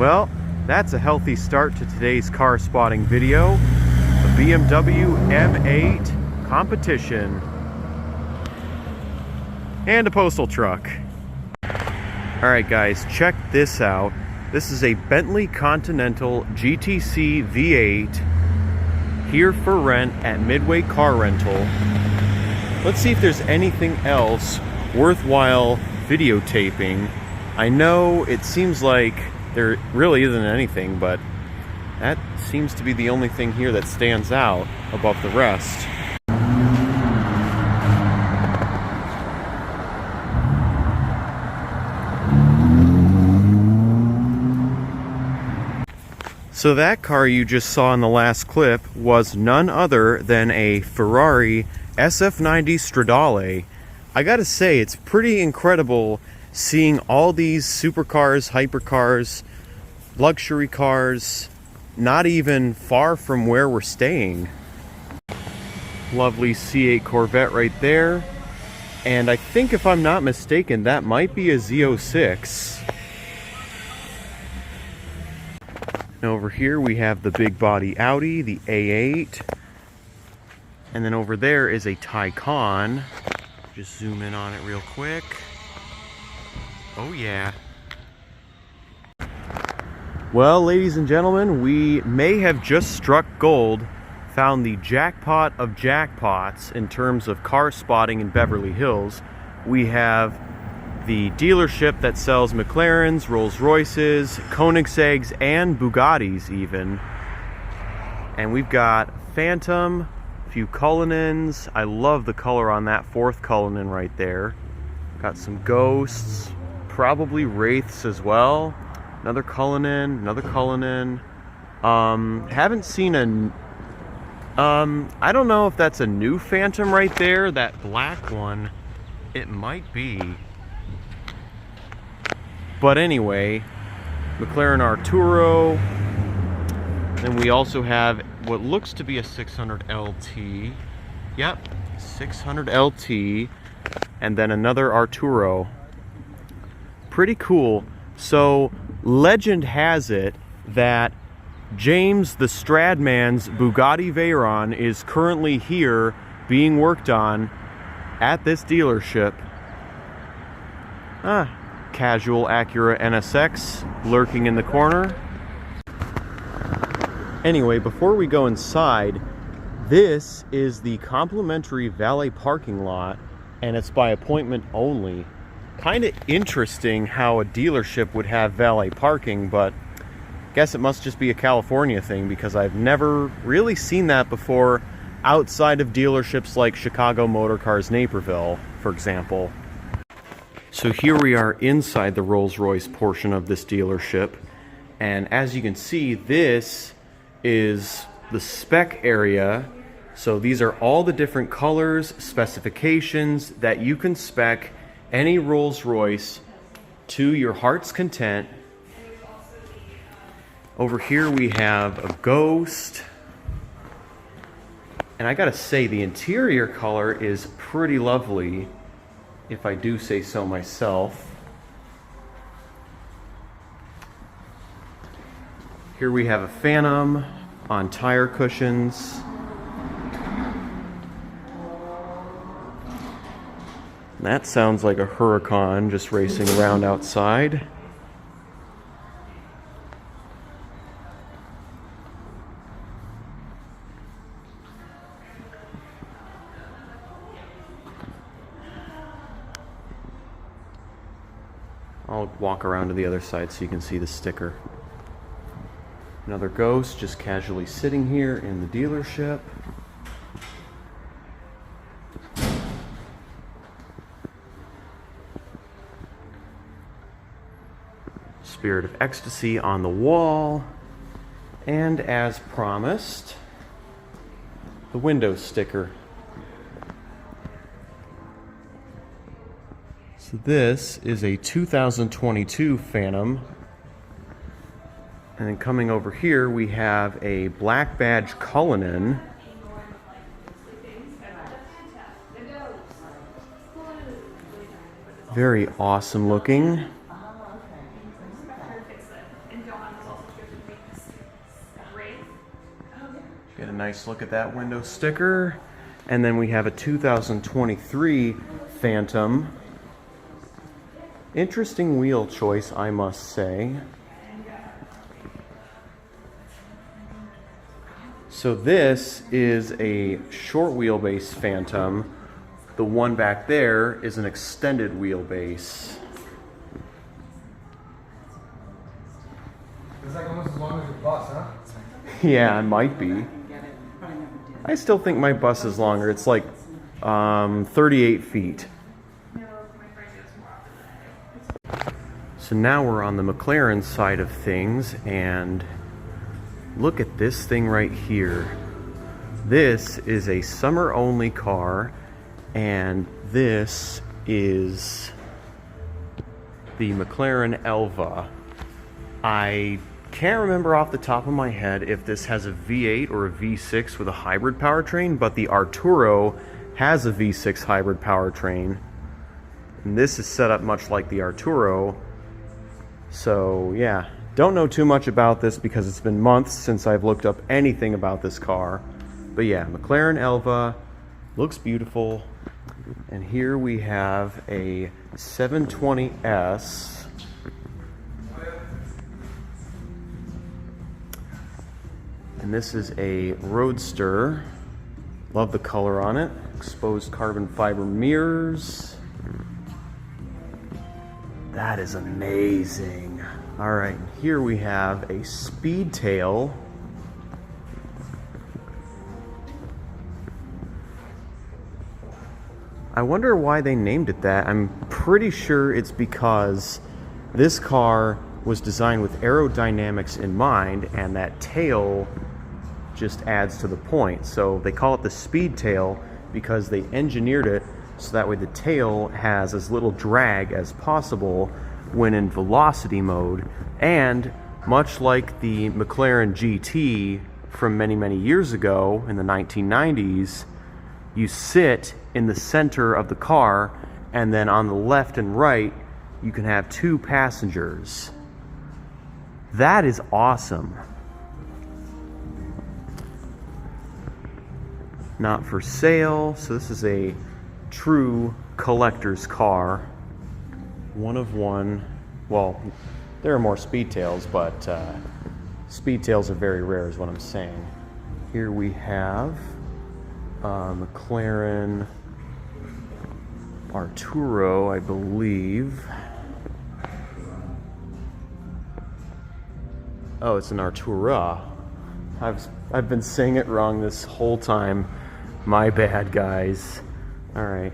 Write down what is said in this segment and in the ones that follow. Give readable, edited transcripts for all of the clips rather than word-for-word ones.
Well, that's a healthy start to today's car spotting video. A BMW M8 competition. And a postal truck. Alright guys, check this out. This is a Bentley Continental GTC V8 here for rent at Midway Car Rental. Let's see if there's anything else worthwhile videotaping. I know it seems like there really isn't anything, but that seems to be the only thing here that stands out above the rest. So that car you just saw in the last clip was none other than a Ferrari SF90 Stradale. I gotta say, it's pretty incredible seeing all these supercars, hypercars, luxury cars, not even far from where we're staying. Lovely C8 Corvette right there. And I think if I'm not mistaken, that might be a Z06. And over here we have the big body Audi, the A8. And then over there is a Taycan. Just zoom in on it real quick. Oh yeah. Well, ladies and gentlemen, we may have just struck gold, found the jackpot of jackpots in terms of car spotting in Beverly Hills. We have the dealership that sells McLarens, Rolls Royces, Koenigsegg's, and Bugattis even. And we've got Phantom, a few Cullinans. I love the color on that fourth Cullinan right there. Got some Ghosts, probably Wraiths as well. Another Cullinan, another Cullinan. Haven't seen a... I don't know if that's a new Phantom right there, that black one. It might be. But anyway, McLaren Arturo. Then we also have what looks to be a 600 LT. Yep, 600 LT. And then another Arturo. Pretty cool. So, legend has it that James the Stradman's Bugatti Veyron is currently here being worked on at this dealership. Casual Acura NSX lurking in the corner. Anyway, before we go inside, this is the complimentary valet parking lot, and it's by appointment only. Kind of interesting how a dealership would have valet parking, but I guess it must just be a California thing because I've never really seen that before outside of dealerships like Chicago Motor Cars Naperville, for example. So here we are inside the Rolls-Royce portion of this dealership, and as you can see, this is the spec area. So these are all the different colors, specifications that you can spec any Rolls-Royce to your heart's content. Over here we have a Ghost. And I gotta say, the interior color is pretty lovely, if I do say so myself. Here we have a Phantom on tire cushions. That sounds like a Huracan just racing around outside. I'll walk around to the other side so you can see the sticker. Another Ghost just casually sitting here in the dealership. Spirit of Ecstasy on the wall. And as promised, the window sticker. So this is a 2022 Phantom. And then coming over here, we have a black badge Cullinan. Very awesome looking. Get a nice look at that window sticker. And then we have a 2023 Phantom. Interesting wheel choice, I must say. So this is a short wheelbase Phantom. The one back there is an extended wheelbase. It's like almost as long as your bus, huh? Yeah, it might be. I still think my bus is longer. It's like 38 feet. So now we're on the McLaren side of things, and look at this thing right here. This is a summer-only car, and this is the McLaren Elva. I can't remember off the top of my head if this has a V8 or a V6 with a hybrid powertrain, but the Arturo has a V6 hybrid powertrain. And this is set up much like the Arturo. So yeah, don't know too much about this because it's been months since I've looked up anything about this car. But yeah, McLaren Elva looks beautiful. And here we have a 720S. And this is a Roadster. Love the color on it. Exposed carbon fiber mirrors. That is amazing. All right, here we have a Speedtail. I wonder why they named it that. I'm pretty sure it's because this car was designed with aerodynamics in mind, and that tail just adds to the point. So they call it the Speedtail because they engineered it so that way the tail has as little drag as possible when in velocity mode. And much like the McLaren GT from many, many years ago in the 1990s, you sit in the center of the car, and then on the left and right, you can have two passengers. That is awesome. Not for sale. So this is a true collector's car. One of one. Well, there are more Speedtails, but Speedtails are very rare is what I'm saying. Here we have McLaren Arturo, I believe. Oh, it's an Artura. I've been saying it wrong this whole time. My bad, guys. All right.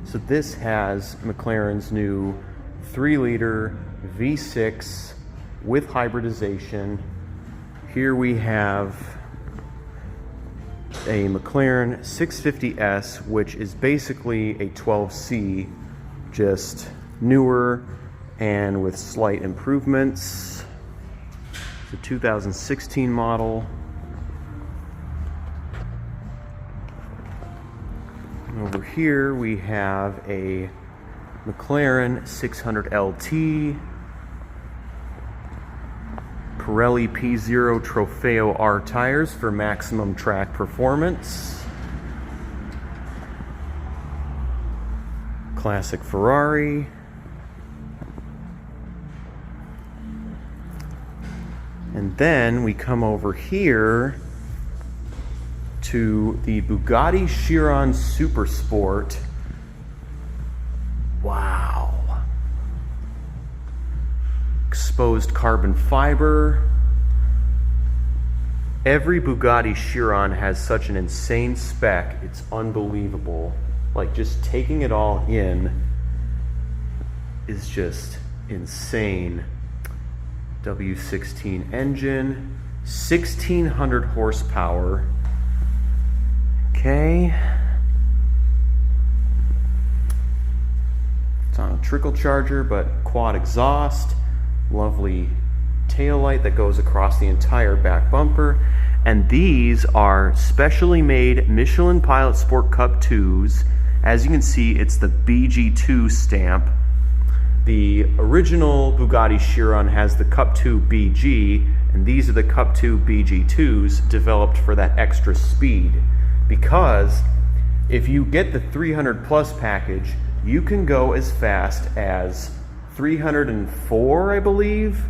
So this has McLaren's new 3-liter V6 with hybridization. Here we have a McLaren 650S, which is basically a 12C, just newer and with slight improvements. It's a 2016 model. Over here we have a McLaren 600 LT, Pirelli P0 Trofeo R tires for maximum track performance. Classic Ferrari. And then we come over here to the Bugatti Chiron Super Sport. Wow. Exposed carbon fiber. Every Bugatti Chiron has such an insane spec, it's unbelievable. Like, just taking it all in is just insane. W16 engine, 1600 horsepower. Okay. It's on a trickle charger, but quad exhaust. Lovely taillight that goes across the entire back bumper. And these are specially made Michelin Pilot Sport Cup 2s. As you can see, it's the BG2 stamp. The original Bugatti Chiron has the Cup 2 BG, and these are the Cup 2 BG2s developed for that extra speed. Because if you get the 300 plus package, you can go as fast as 304, I believe,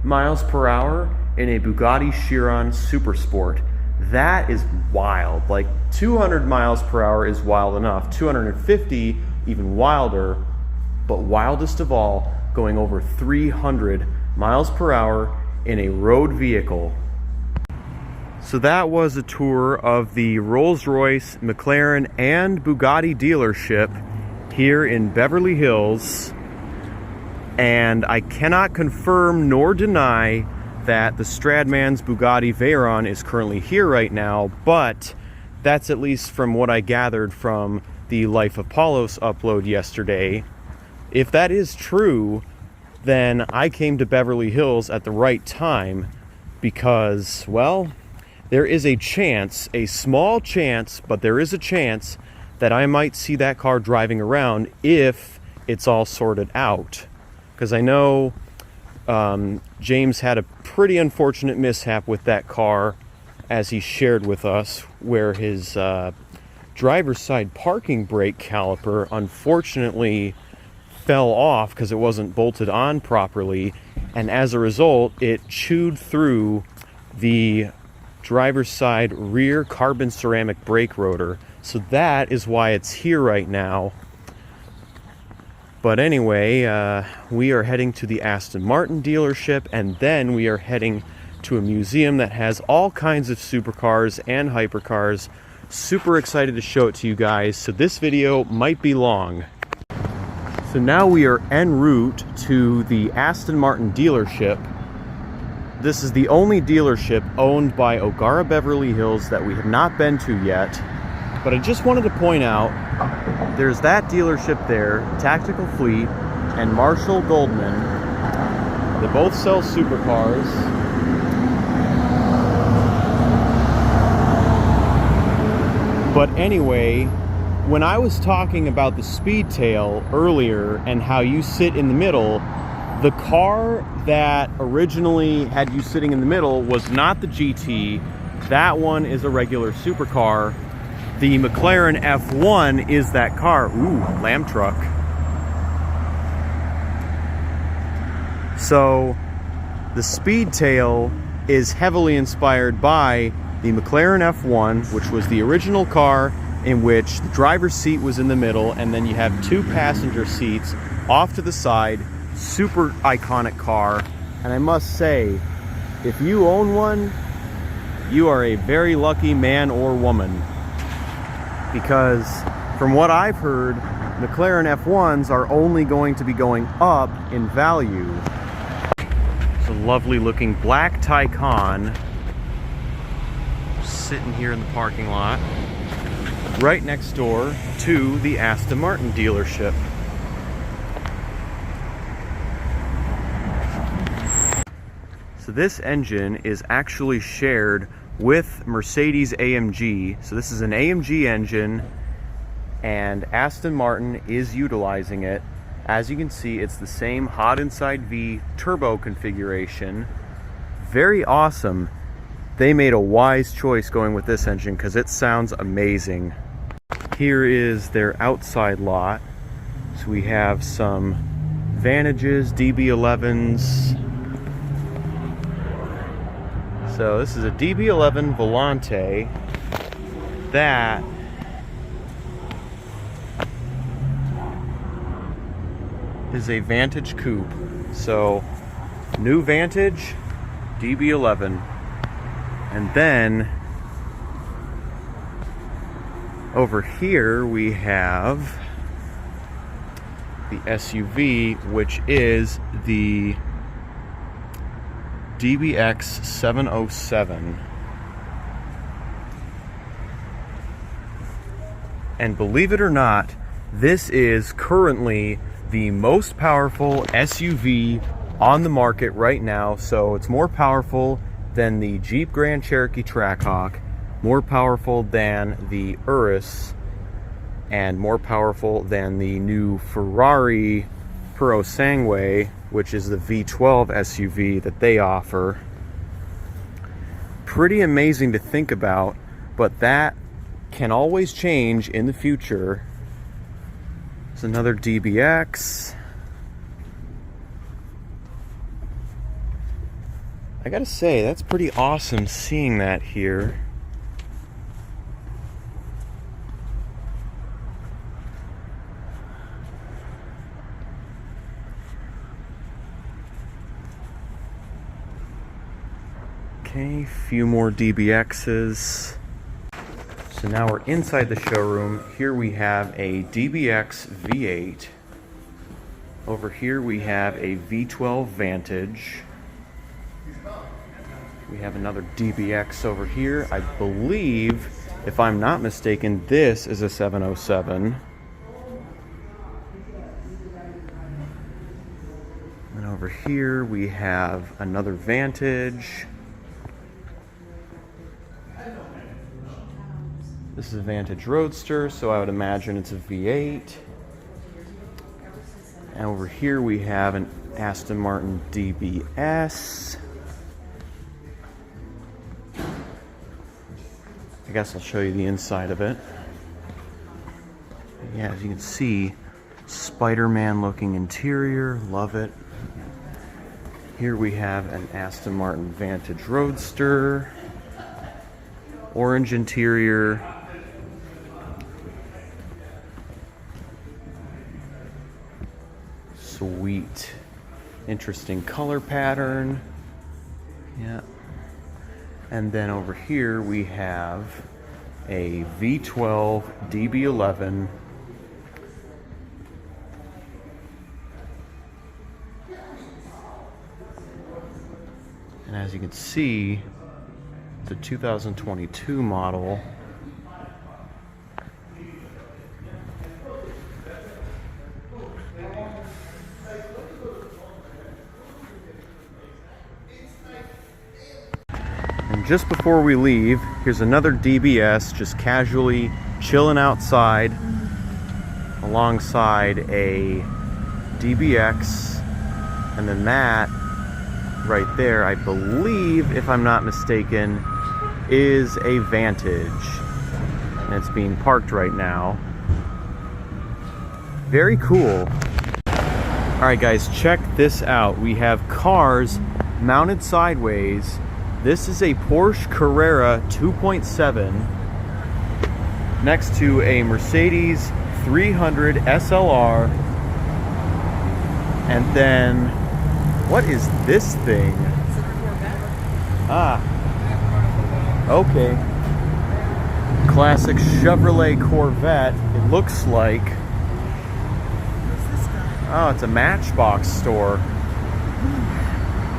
miles per hour in a Bugatti Chiron Super Sport. That is wild. Like 200 miles per hour is wild enough. 250, even wilder. But wildest of all, going over 300 miles per hour in a road vehicle. So that was a tour of the Rolls-Royce, McLaren, and Bugatti dealership here in Beverly Hills. And I cannot confirm nor deny that the Stradman's Bugatti Veyron is currently here right now, but that's at least from what I gathered from the Life of Paulos upload yesterday. If that is true, then I came to Beverly Hills at the right time because, well, there is a chance, a small chance, but there is a chance that I might see that car driving around if it's all sorted out. Because I know James had a pretty unfortunate mishap with that car, as he shared with us, where his driver's side parking brake caliper unfortunately fell off because it wasn't bolted on properly, and as a result it chewed through the driver's side rear carbon ceramic brake rotor. So that is why it's here right now. But anyway, we are heading to the Aston Martin dealership, and then we are heading to a museum that has all kinds of supercars and hypercars. Super excited to show it to you guys, so this video might be long. So now we are en route to the Aston Martin dealership. This is the only dealership owned by O'Gara Beverly Hills that we have not been to yet. But I just wanted to point out, there's that dealership there, Tactical Fleet, and Marshall Goldman. They both sell supercars. But anyway, when I was talking about the Speedtail earlier and how you sit in the middle, the car that originally had you sitting in the middle was not the GT. That one is a regular supercar. The McLaren F1 is that car. Ooh, lamb truck. So the Speedtail is heavily inspired by the McLaren F1, which was the original car in which the driver's seat was in the middle, and then you have two passenger seats off to the side. Super iconic car. And I must say, if you own one, you are a very lucky man or woman. Because from what I've heard, McLaren F1s are only going to be going up in value. It's a lovely looking black Taycan sitting here in the parking lot, right next door to the Aston Martin dealership. So this engine is actually shared with Mercedes AMG. So this is an AMG engine, and Aston Martin is utilizing it. As you can see, it's the same hot inside V turbo configuration. Very awesome. They made a wise choice going with this engine because it sounds amazing. Here is their outside lot. So we have some Vantages, DB11s. So this is a DB11 Volante. That is a Vantage Coupe. So new Vantage, DB11. And then over here we have the SUV, which is the DBX 707. And believe it or not, this is currently the most powerful SUV on the market right now. So it's more powerful than the Jeep Grand Cherokee Trackhawk, more powerful than the Urus, and more powerful than the new Ferrari Sangue, which is the V12 SUV that they offer. Pretty amazing to think about, but that can always change in the future. There's another DBX. I gotta say, that's pretty awesome seeing that here. Okay, a few more DBXs. So now we're inside the showroom. Here we have a DBX V8. Over here we have a V12 Vantage. We have another DBX over here. I believe, if I'm not mistaken, this is a 707. And over here we have another Vantage. This is a Vantage Roadster, so I would imagine it's a V8. And over here we have an Aston Martin DBS. I guess I'll show you the inside of it. Yeah, as you can see, Spider-Man looking interior, love it. Here we have an Aston Martin Vantage Roadster. Orange interior. Sweet. Interesting color pattern. Yeah. And then over here we have a V12 DB11. And as you can see, it's a 2022 model. And just before we leave, here's another DBS just casually chilling outside alongside a DBX, and then that right there, I believe, if I'm not mistaken, is a Vantage, and it's being parked right now. Very cool. Alright guys, check this out. We have cars mounted sideways. This is a Porsche Carrera 2.7 next to a Mercedes 300 SLR. And then, what is this thing? Ah, okay. Classic Chevrolet Corvette, it looks like. Oh, it's a Matchbox store.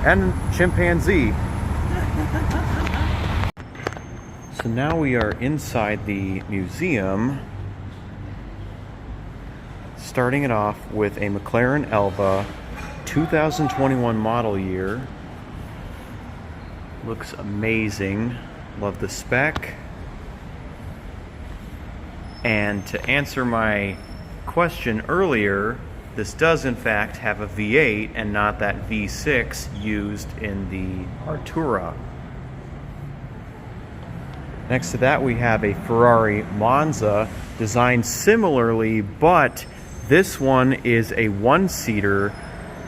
And chimpanzee. So now we are inside the museum, starting it off with a McLaren Elva 2021 model year. Looks amazing. Love the spec. And to answer my question earlier, this does in fact have a V8 and not that V6 used in the Artura. Next to that we have a Ferrari Monza designed similarly, but this one is a one-seater.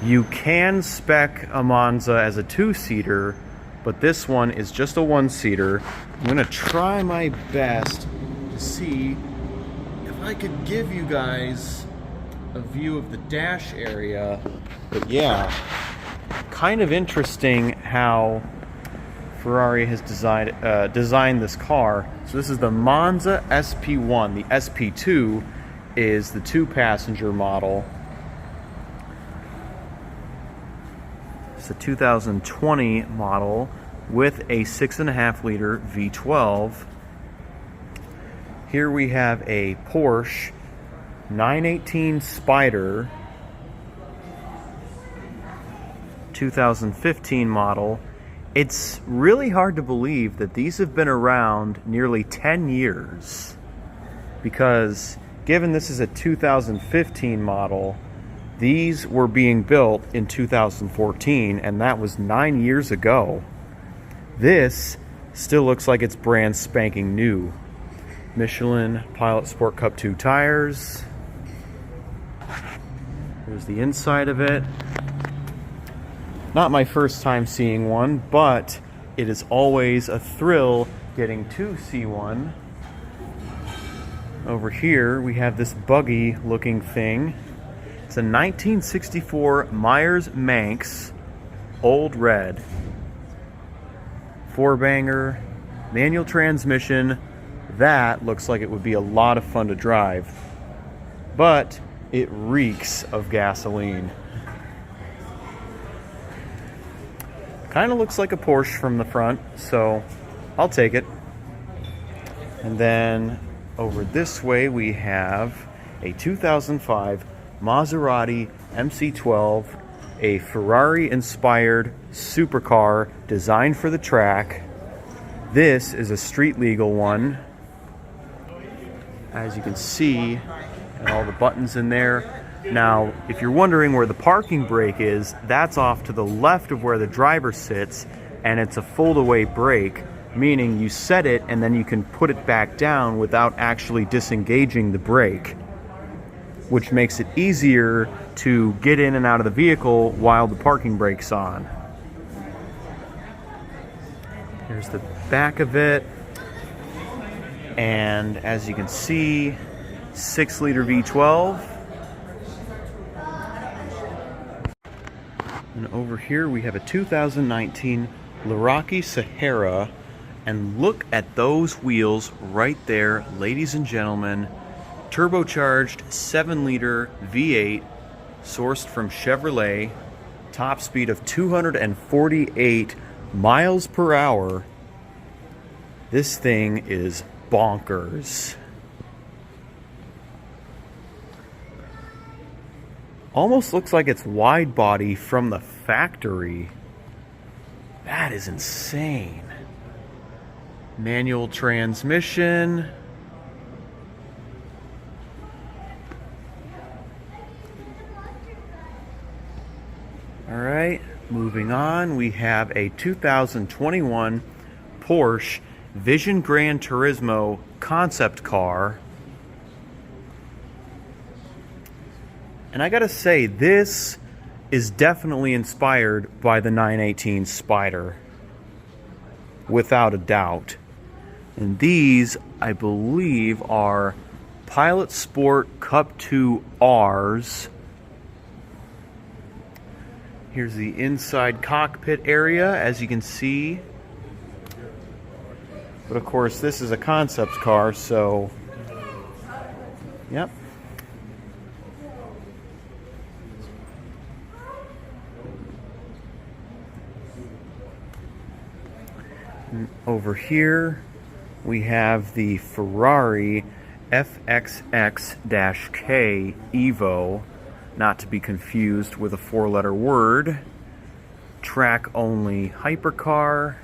You can spec a Monza as a two-seater, but this one is just a one-seater. I'm gonna try my best to see if I could give you guys a view of the dash area. But yeah, kind of interesting how Ferrari has designed this car. So this is the Monza SP1. The SP2 is the two-passenger model. It's a 2020 model with a 6.5-liter V12. Here we have a Porsche 918 Spyder 2015 model. It's really hard to believe that these have been around nearly 10 years, because given this is a 2015 model, These were being built in 2014, and that was 9 years ago. This still looks like it's brand spanking new. Michelin Pilot Sport Cup 2 tires. There's the inside of it. Not my first time seeing one, but it is always a thrill getting to see one. Over here we have this buggy looking thing. It's a 1964 Myers Manx Old Red. 4-banger, manual transmission. That looks like it would be a lot of fun to drive. But it reeks of gasoline. Kind of looks like a Porsche from the front, so I'll take it. And then over this way we have a 2005 Maserati MC12, a Ferrari-inspired supercar designed for the track. This is a street legal one. As you can see, and all the buttons in there. Now, if you're wondering where the parking brake is, that's off to the left of where the driver sits, and it's a fold-away brake, meaning you set it and then you can put it back down without actually disengaging the brake, which makes it easier to get in and out of the vehicle while the parking brake's on. Here's the back of it, and as you can see, 6-liter V12. And over here we have a 2019 Laraki Sahara, and look at those wheels right there, ladies and gentlemen. Turbocharged 7-liter V8, sourced from Chevrolet, top speed of 248 miles per hour. This thing is bonkers. Almost looks like it's wide body from the factory. That is insane. Manual transmission. All right, moving on, we have a 2021 Porsche Vision Gran Turismo concept car. And I gotta say, this is definitely inspired by the 918 Spider, without a doubt. And these, I believe, are Pilot Sport Cup 2 Rs. Here's the inside cockpit area, as you can see. But of course, this is a concept car, so yep. And over here, we have the Ferrari FXX-K Evo, not to be confused with a 4-letter word. Track-only hypercar.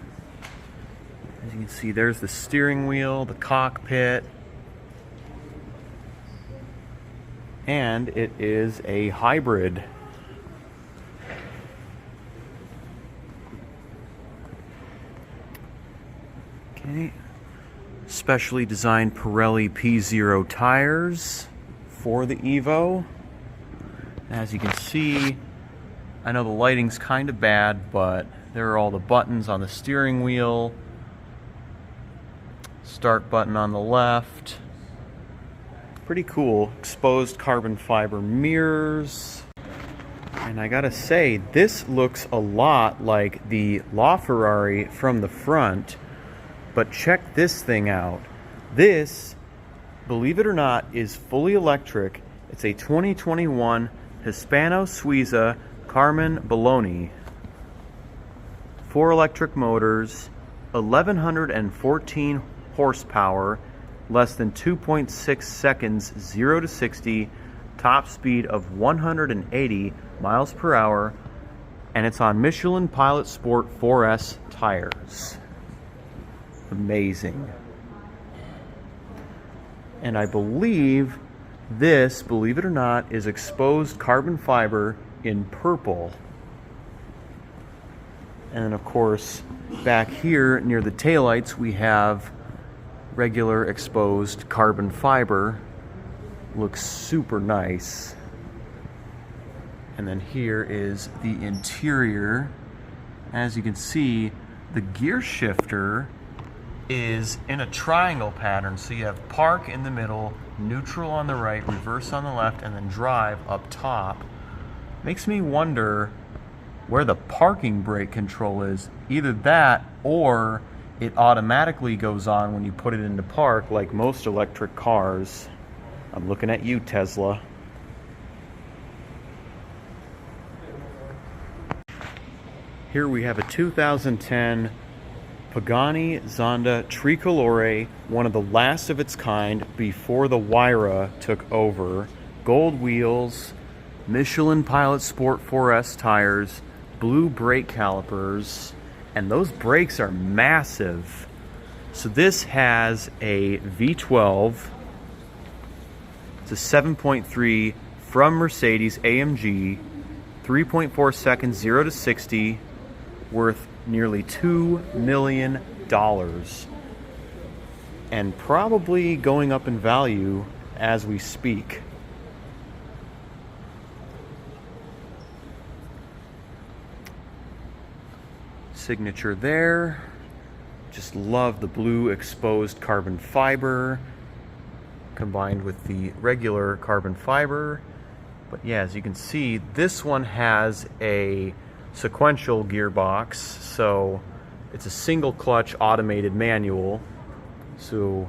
As you can see, there's the steering wheel, the cockpit, and it is a hybrid. Okay, specially designed Pirelli P0 tires for the Evo. As you can see, I know the lighting's kind of bad, but there are all the buttons on the steering wheel. Start button on the left. Pretty cool. Exposed carbon fiber mirrors. And I gotta say, this looks a lot like the LaFerrari from the front, but check this thing out. This, believe it or not, is fully electric. It's a 2021 Hispano Suiza Carmen Bologna. 4 electric motors, 1,114 horsepower, less than 2.6 seconds 0 to 60, top speed of 180 miles per hour, and it's on Michelin Pilot Sport 4S tires. Amazing. And I believe This, believe it or not, is exposed carbon fiber in purple. And then of course, back here near the taillights, we have regular exposed carbon fiber. Looks super nice. And then here is the interior. As you can see, the gear shifter is in a triangle pattern. So you have park in the middle, neutral on the right, reverse on the left, and then drive up top. Makes me wonder where the parking brake control is. Either that or it automatically goes on when you put it into park, like most electric cars. I'm looking at you, Tesla. Here we have a 2010 Pagani Zonda Tricolore, one of the last of its kind before the Huayra took over. Gold wheels, Michelin Pilot Sport 4S tires, blue brake calipers, and those brakes are massive. So this has a V12. It's a 7.3 from Mercedes AMG, 3.4 seconds 0 to 60, worth nearly $2 million, and probably going up in value as we speak. Signature there. Just love the blue exposed carbon fiber combined with the regular carbon fiber. But yeah, as you can see, this one has a sequential gearbox, so it's a single clutch automated manual. So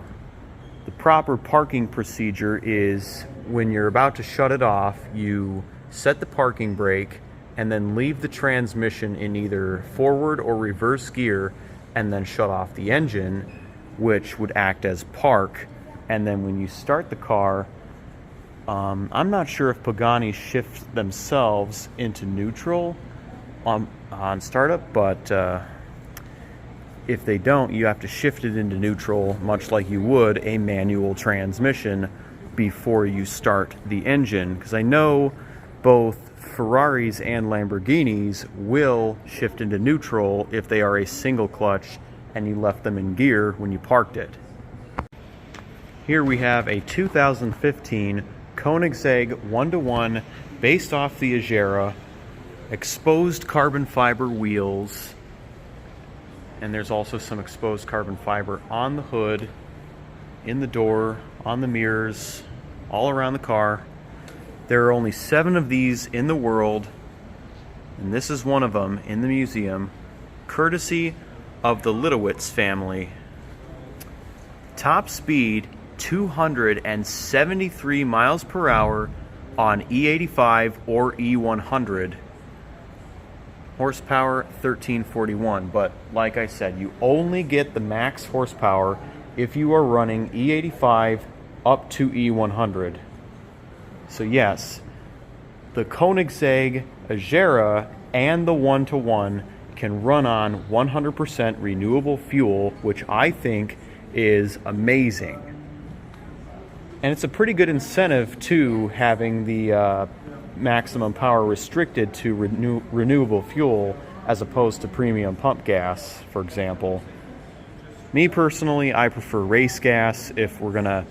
the proper parking procedure is when you're about to shut it off, you set the parking brake and then leave the transmission in either forward or reverse gear and then shut off the engine, which would act as park. And then when you start the car, I'm not sure if Pagani shifts themselves into neutral on startup, but if they don't, you have to shift it into neutral, much like you would a manual transmission before you start the engine. Because I know both Ferraris and Lamborghinis will shift into neutral if they are a single clutch and you left them in gear when you parked it. Here we have a 2015 Koenigsegg 1-to-1 based off the Agera, exposed carbon fiber wheels, and there's also some exposed carbon fiber on the hood, in the door, on the mirrors, all around the car. There are only 7 of these in the world, and this is one of them in the museum, courtesy of the Litowitz family. Top speed 273 miles per hour on E85 or E100. Horsepower 1341, but like I said, you only get the max horsepower if you are running E85 up to E100. So yes, the Koenigsegg Agera and the 1-to-1 can run on 100% renewable fuel, which I think is amazing. And it's a pretty good incentive to having the maximum power restricted to renewable fuel as opposed to premium pump gas, for example. Me personally, I prefer race gas if we're gonna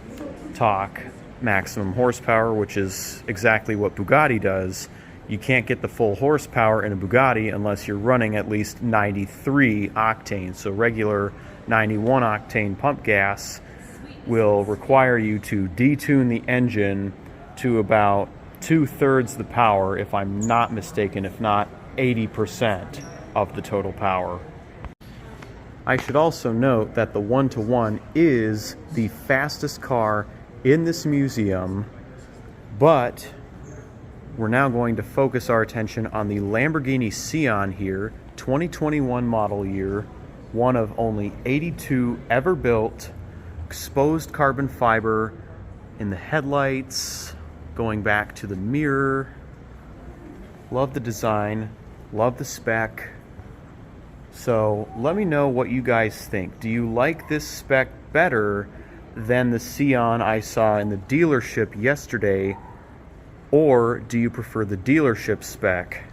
talk maximum horsepower, which is exactly what Bugatti does. You can't get the full horsepower in a Bugatti unless you're running at least 93 octane. So regular 91 octane pump gas will require you to detune the engine to about 2/3 the power, if I'm not mistaken, if not 80% of the total power. I should also note that the 1-to-1 is the fastest car in this museum, but we're now going to focus our attention on the Lamborghini Chiron here, 2021 model year, one of only 82 ever built, exposed carbon fiber in the headlights, going back to the mirror. Love the design, love the spec. So let me know what you guys think. Do you like this spec better than the Chiron I saw in the dealership yesterday, or do you prefer the dealership spec?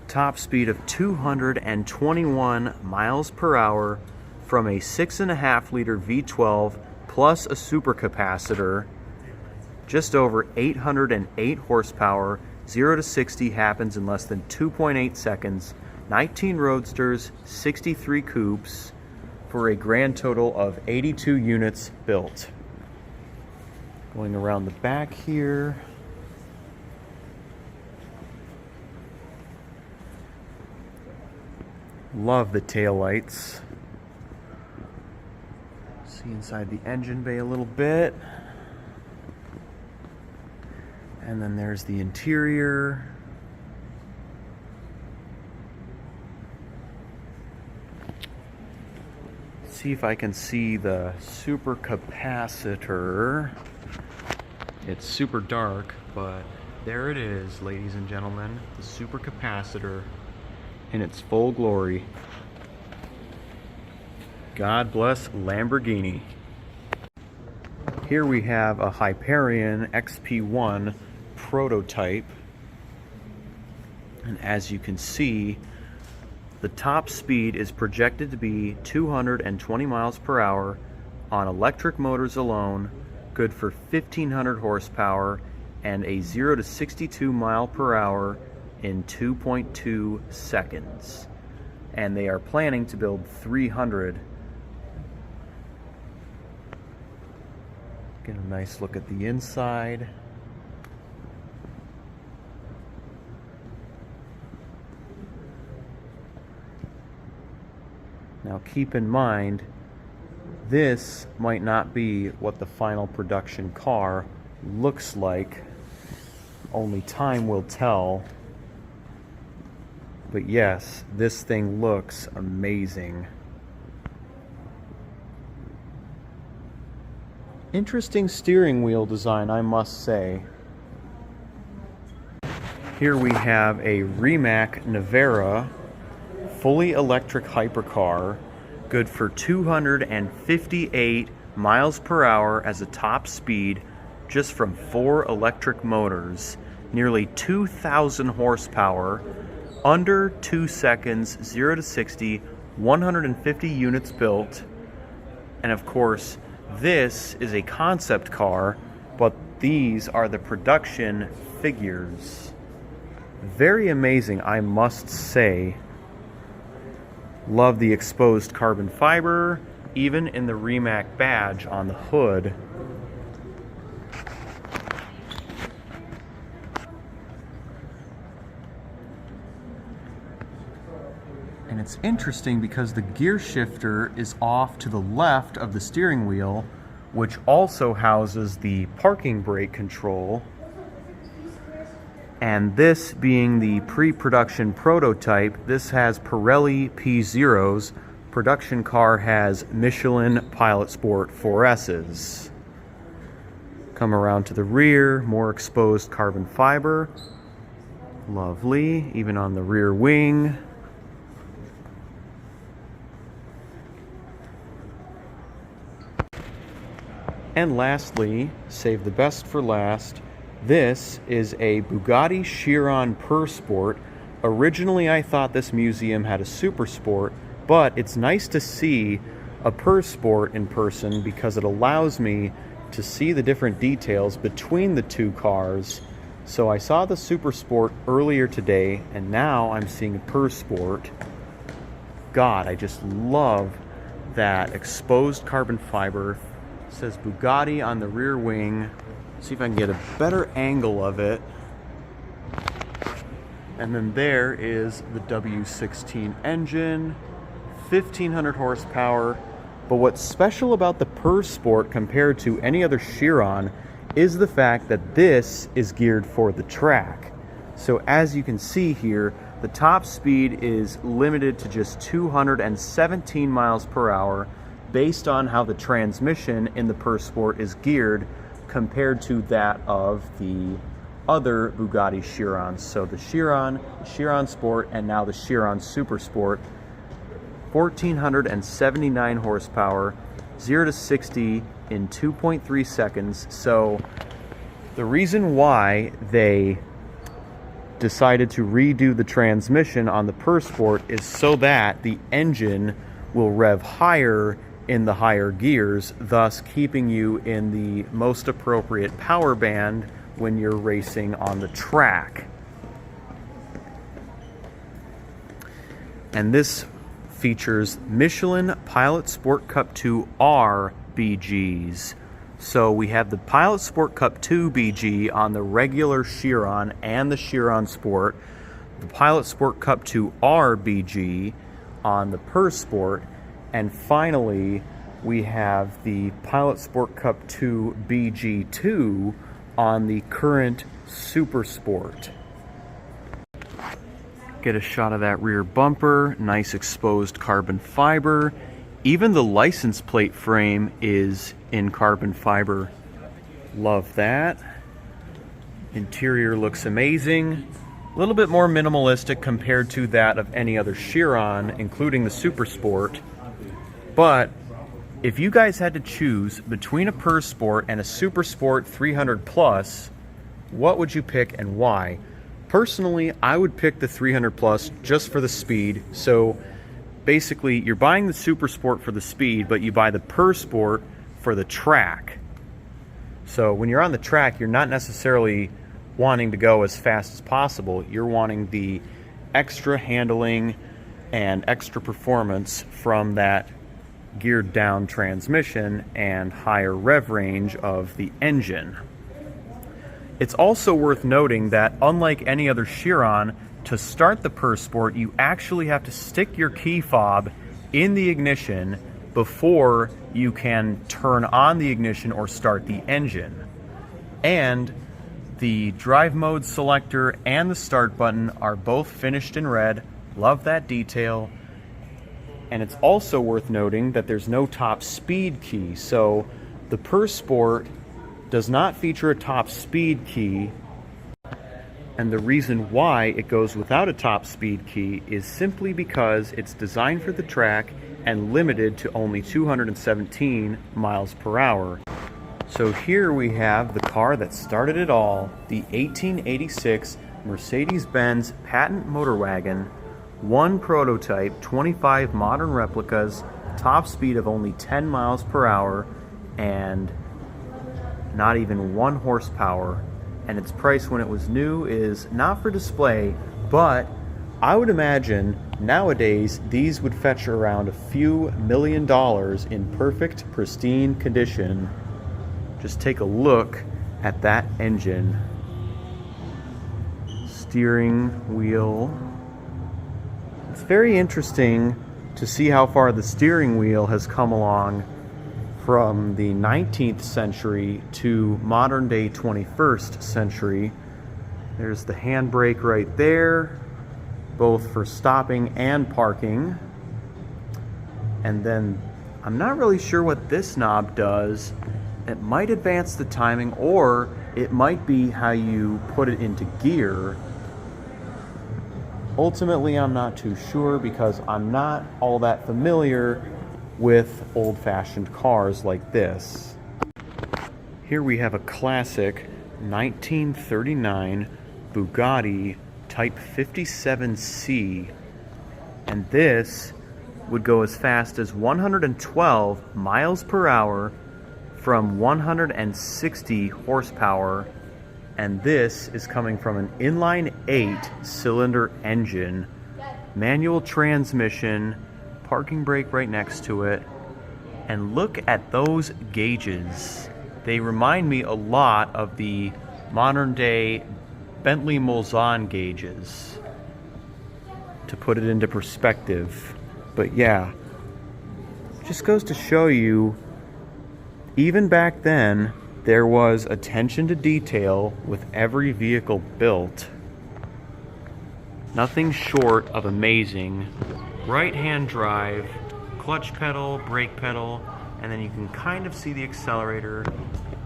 Top speed of 221 miles per hour from a 6.5 liter V12 plus a supercapacitor, just over 808 horsepower. 0 to 60 happens in less than 2.8 seconds. 19 roadsters, 63 coupes, for a grand total of 82 units built. Going around the back here. Love the taillights. See inside the engine bay a little bit. And then there's the interior. See if I can see the supercapacitor. It's super dark, but there it is, ladies and gentlemen. The supercapacitor in its full glory. God bless Lamborghini. Here we have a Hyperion XP1 prototype. And as you can see, the top speed is projected to be 220 miles per hour on electric motors alone, good for 1,500 horsepower, and a 0 to 62 mile per hour in 2.2 seconds. And they are planning to build 300. Get a nice look at the inside. Now keep in mind, this might not be what the final production car looks like. Only time will tell. But yes, this thing looks amazing. Interesting steering wheel design, I must say. Here we have a Rimac Navara fully electric hypercar, good for 258 miles per hour as a top speed, just from 4 electric motors, nearly 2,000 horsepower, under 2 seconds, 0 to 60, 150 units built. And of course, this is a concept car, but these are the production figures. Very amazing, I must say. Love the exposed carbon fiber, even in the Rimac badge on the hood. And it's interesting because the gear shifter is off to the left of the steering wheel, which also houses the parking brake control. And this being the pre-production prototype, this has Pirelli P0s. Production car has Michelin Pilot Sport 4S's. Come around to the rear, more exposed carbon fiber. Lovely, even on the rear wing. And lastly, save the best for last, this is a Bugatti Chiron Per Sport. Originally, I thought this museum had a Super Sport, but it's nice to see a Per Sport in person because it allows me to see the different details between the two cars. So I saw the Super Sport earlier today, and now I'm seeing a Per Sport. God, I just love that exposed carbon fiber. It says Bugatti on the rear wing. See if I can get a better angle of it. And then there is the W16 engine, 1,500 horsepower. But what's special about the Per Sport compared to any other Chiron is the fact that this is geared for the track. So as you can see here, the top speed is limited to just 217 miles per hour based on how the transmission in the Per Sport is geared compared to that of the other Bugatti Chirons. So the Chiron, Chiron Sport, and now the Chiron Super Sport. 1,479 horsepower, 0 to 60 in 2.3 seconds. So the reason why they decided to redo the transmission on the Per Sport is so that the engine will rev higher in the higher gears, thus keeping you in the most appropriate power band when you're racing on the track. And this features Michelin Pilot Sport Cup 2 R BGs. So we have the Pilot Sport Cup 2 BG on the regular Chiron and the Chiron Sport, the Pilot Sport Cup 2 R BG on the Per Sport, and finally we have the Pilot Sport Cup 2 BG2 on the current Super Sport. Get a shot of that rear bumper, nice exposed carbon fiber. Even the license plate frame is in carbon fiber. Love that. Interior looks amazing. A little bit more minimalistic compared to that of any other Chiron, including the Super Sport. But if you guys had to choose between a Per Sport and a Super Sport 300 Plus, what would you pick and why? Personally, I would pick the 300 Plus just for the speed. So basically, you're buying the Super Sport for the speed, but you buy the Per Sport for the track. So when you're on the track, you're not necessarily wanting to go as fast as possible. You're wanting the extra handling and extra performance from that geared down transmission and higher rev range of the engine. It's also worth noting that unlike any other Chiron, to start the Per Sport, you actually have to stick your key fob in the ignition before you can turn on the ignition or start the engine. And the drive mode selector and the start button are both finished in red. Love that detail. And it's also worth noting that there's no top speed key. So the Per Sport does not feature a top speed key. And the reason why it goes without a top speed key is simply because it's designed for the track and limited to only 217 miles per hour. So here we have the car that started it all, the 1886 Mercedes-Benz Patent Motor Wagon, 1 prototype, 25 modern replicas, top speed of only 10 miles per hour, and not even 1 horsepower. And its price when it was new is not for display, but I would imagine nowadays these would fetch around a few $1,000,000 in perfect, pristine condition. Just take a look at that engine. Steering wheel. It's very interesting to see how far the steering wheel has come along from the 19th century to modern day 21st century. There's the handbrake right there, both for stopping and parking. And then I'm not really sure what this knob does. It might advance the timing, or it might be how you put it into gear. Ultimately, I'm not too sure because I'm not all that familiar with old-fashioned cars like this. Here we have a classic 1939 Bugatti Type 57C, and this would go as fast as 112 miles per hour from 160 horsepower, and this is coming from an inline 8-cylinder engine, manual transmission, parking brake right next to it. And look at those gauges. They remind me a lot of the modern day Bentley Mulsanne gauges, to put it into perspective. But yeah, just goes to show you, even back then, there was attention to detail with every vehicle built. Nothing short of amazing. Right-hand drive, clutch pedal, brake pedal, and then you can kind of see the accelerator.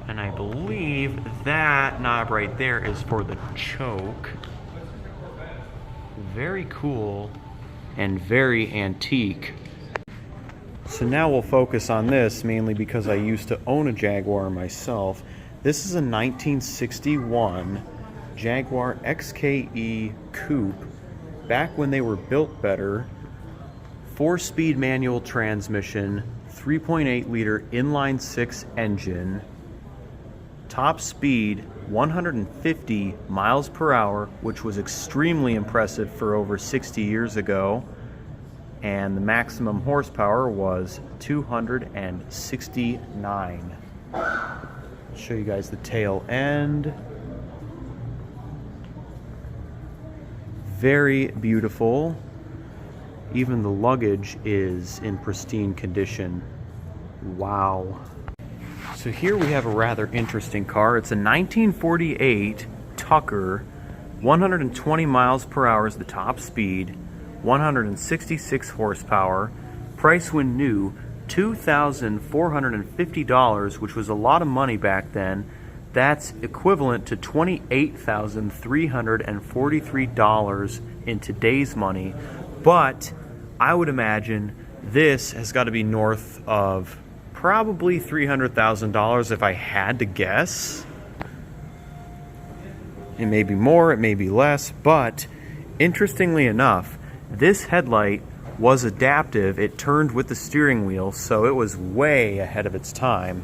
And I believe that knob right there is for the choke. Very cool and very antique. So now we'll focus on this mainly because I used to own a Jaguar myself. This is a 1961 Jaguar XKE Coupe. Back when they were built better, 4-speed manual transmission, 3.8 liter inline 6 engine, top speed 150 miles per hour, which was extremely impressive for over 60 years ago. And the maximum horsepower was 269. I'll show you guys the tail end. Very beautiful. Even the luggage is in pristine condition. Wow. So here we have a rather interesting car. It's a 1948 Tucker. 120 miles per hour is the top speed. 166 horsepower. Price when new, $2,450, which was a lot of money back then. That's equivalent to $28,343 in today's money. But I would imagine this has got to be north of probably $300,000 if I had to guess. It may be more, it may be less, but interestingly enough, this headlight was adaptive. It turned with the steering wheel, so it was way ahead of its time.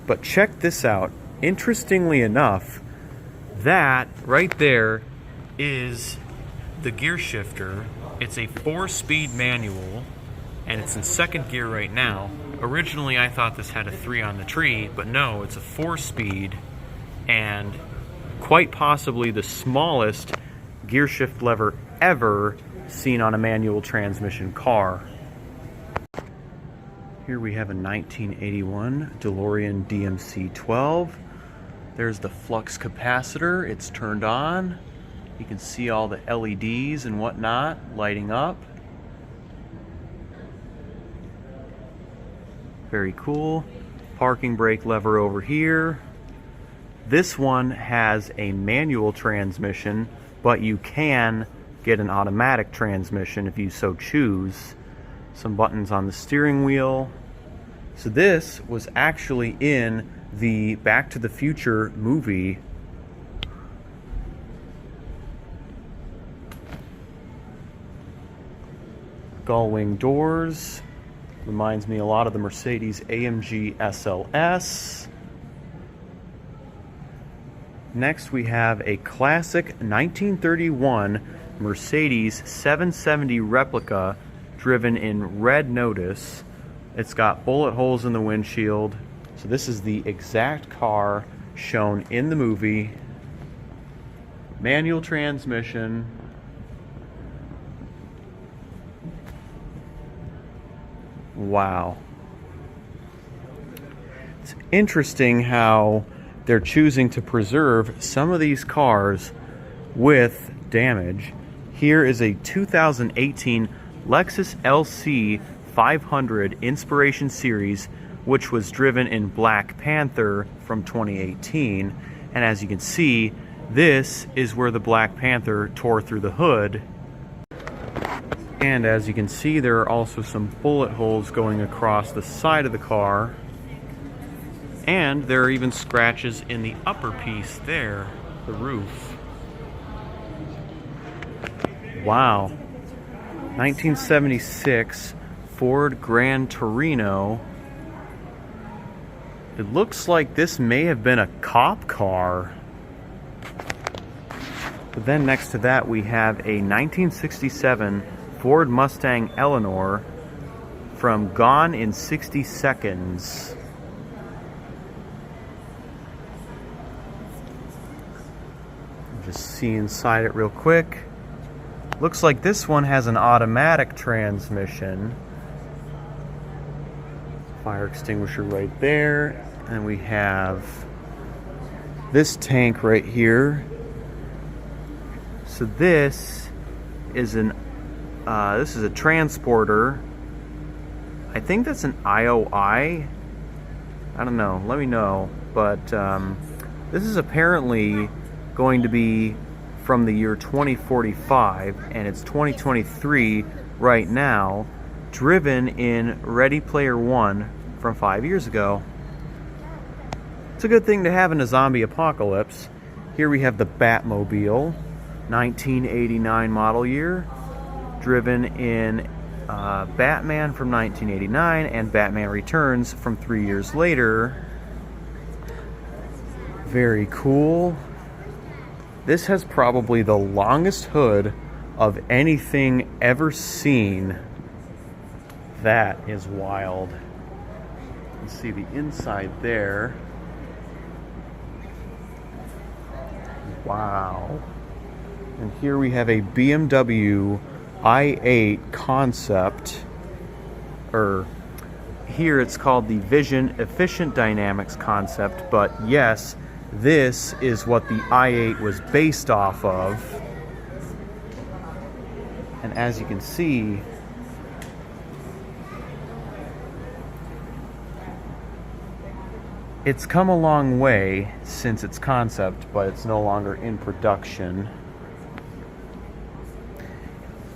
But check this out. Interestingly enough, that right there is the gear shifter. It's a 4-speed manual, and it's in second gear right now. Originally, I thought this had a 3 on the tree, but no, it's a 4-speed, and quite possibly the smallest gear shift lever ever seen on a manual transmission car. Here we have a 1981 DeLorean DMC-12. There's the flux capacitor. It's turned on. You can see all the LEDs and whatnot lighting up. Very cool. Parking brake lever over here. This one has a manual transmission, but you can get an automatic transmission if you so choose. Some buttons on the steering wheel. So this was actually in the Back to the Future movie. Gull-wing doors. Reminds me a lot of the Mercedes AMG SLS. Next we have a classic 1931 Mercedes 770 replica driven in red notice. It's got bullet holes in the windshield. So this is the exact car shown in the movie. Manual transmission. Wow. It's interesting how they're choosing to preserve some of these cars with damage. Here is a 2018 Lexus LC 500 Inspiration Series, which was driven in Black Panther from 2018. And as you can see, this is where the Black Panther tore through the hood. And as you can see, there are also some bullet holes going across the side of the car. And there are even scratches in the upper piece there, the roof. Wow. 1976 Ford Gran Torino. It looks like this may have been a cop car. But then next to that we have a 1967 Ford Mustang Eleanor from Gone in 60 Seconds. Just see inside it real quick. Looks like this one has an automatic transmission. Fire extinguisher right there. And we have this tank right here. So this is a transporter. I think that's an IOI. I don't know. Let me know. But this is apparently going to be from the year 2045, and it's 2023 right now. driven in Ready Player One from 5 years ago. It's a good thing to have in a zombie apocalypse. Here we have the Batmobile, 1989 model year, driven in Batman from 1989 and Batman Returns from 3 years later. Very cool. This has probably the longest hood of anything ever seen. That is wild. You can see the inside there. Wow. And here we have a BMW i8 concept, or here it's called the Vision Efficient Dynamics concept, but yes, this is what the i8 was based off of. And as you can see, it's come a long way since its concept, but it's no longer in production.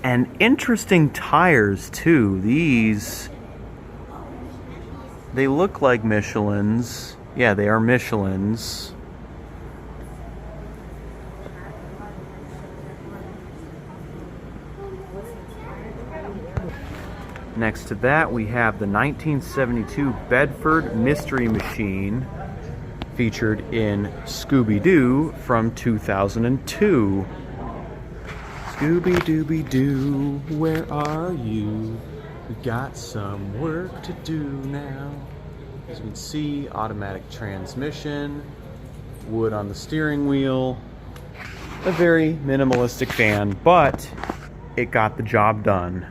And interesting tires too. These, they look like Michelin's. Yeah, they are Michelin's. Next to that, we have the 1972 Bedford Mystery Machine, featured in Scooby-Doo from 2002. Scooby-Dooby-Doo, where are you? We got some work to do now. As you can see, automatic transmission, wood on the steering wheel. A very minimalistic van, but it got the job done.